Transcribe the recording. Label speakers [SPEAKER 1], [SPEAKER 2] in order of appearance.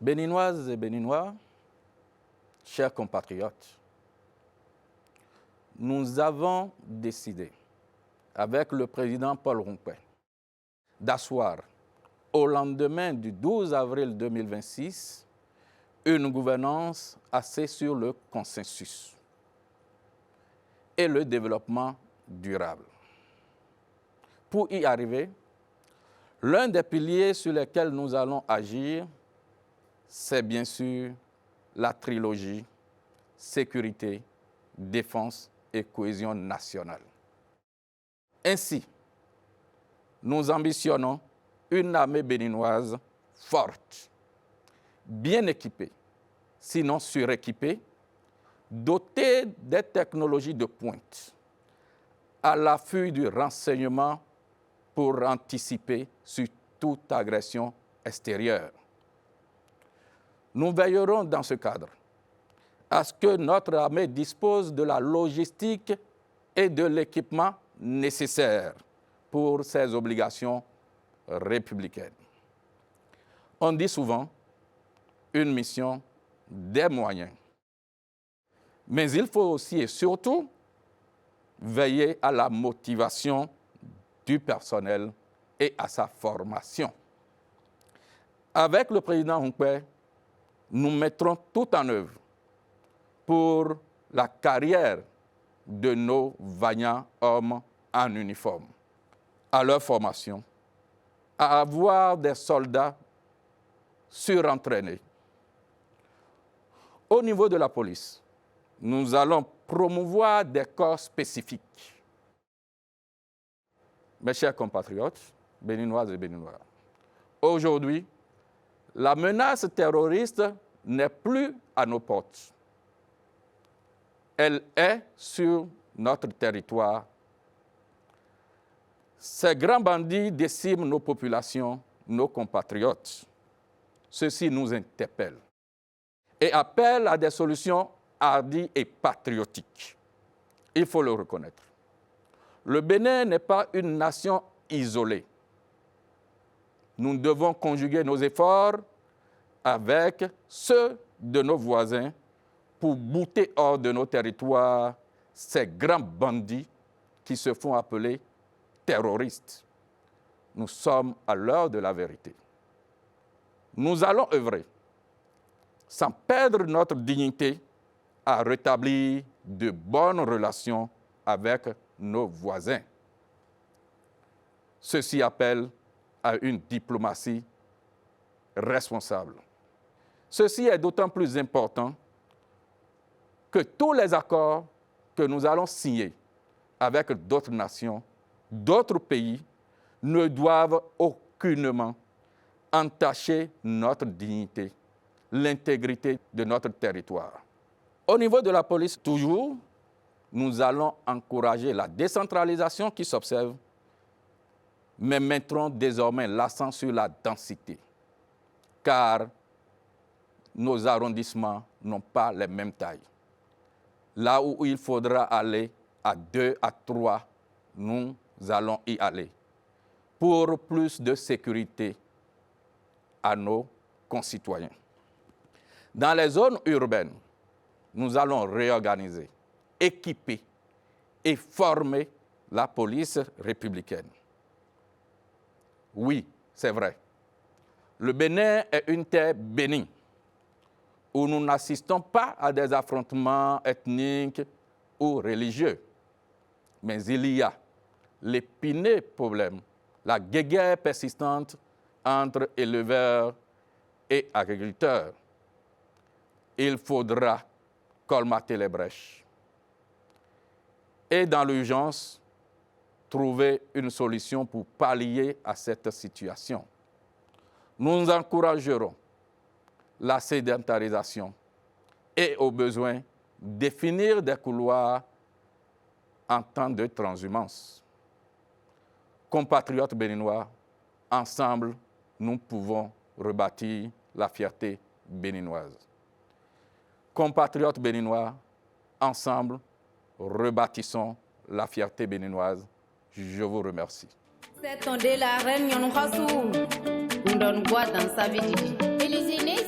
[SPEAKER 1] Béninoises et Béninois, chers compatriotes, nous avons décidé, avec le président Paul Ronquet, d'asseoir au lendemain du 12 avril 2026 une gouvernance axée sur le consensus et le développement durable. Pour y arriver, l'un des piliers sur lesquels nous allons agir, c'est bien sûr la trilogie sécurité, défense et cohésion nationale. Ainsi, nous ambitionnons une armée béninoise forte, bien équipée, sinon suréquipée, dotée des technologies de pointe, à l'affût du renseignement pour anticiper sur toute agression extérieure. Nous veillerons dans ce cadre à ce que notre armée dispose de la logistique et de l'équipement nécessaires pour ses obligations républicaines. On dit souvent une mission, des moyens. Mais il faut aussi et surtout veiller à la motivation du personnel et à sa formation. Avec le président Ronquet, nous mettrons tout en œuvre pour la carrière de nos vaillants hommes en uniforme, à leur formation, à avoir des soldats surentraînés. Au niveau de la police, nous allons promouvoir des corps spécifiques. Mes chers compatriotes, béninoises et béninois, aujourd'hui, la menace terroriste n'est plus à nos portes. Elle est sur notre territoire. Ces grands bandits déciment nos populations, nos compatriotes. Ceci nous interpelle et appelle à des solutions hardies et patriotiques. Il faut le reconnaître. Le Bénin n'est pas une nation isolée. Nous devons conjuguer nos efforts avec ceux de nos voisins pour bouter hors de nos territoires ces grands bandits qui se font appeler terroristes. Nous sommes à l'heure de la vérité. Nous allons œuvrer, sans perdre notre dignité, à rétablir de bonnes relations avec nos voisins. Ceci appelle à une diplomatie responsable. Ceci est d'autant plus important que tous les accords que nous allons signer avec d'autres nations, d'autres pays, ne doivent aucunement entacher notre dignité, l'intégrité de notre territoire. Au niveau de la police, toujours, nous allons encourager la décentralisation qui s'observe, mais mettrons désormais l'accent sur la densité, car nos arrondissements n'ont pas les mêmes tailles. Là où il faudra aller à 2 à 3, nous allons y aller pour plus de sécurité à nos concitoyens. Dans les zones urbaines, nous allons réorganiser, équiper et former la police républicaine. Oui, c'est vrai. Le Bénin est une terre bénie, où nous n'assistons pas à des affrontements ethniques ou religieux. Mais il y a l'épineux problème, la guéguerre persistante entre éleveurs et agriculteurs. Il faudra colmater les brèches. Et dans l'urgence, trouver une solution pour pallier à cette situation. Nous encouragerons la sédentarisation et, au besoin, définir des couloirs en temps de transhumance. Compatriotes béninois, ensemble, nous pouvons rebâtir la fierté béninoise. Compatriotes béninois, ensemble, rebâtissons la fierté béninoise. Je vous remercie.
[SPEAKER 2] C'est ton de la reine, yon nous rassou. On donne bois dans sa vie. Et les aînés,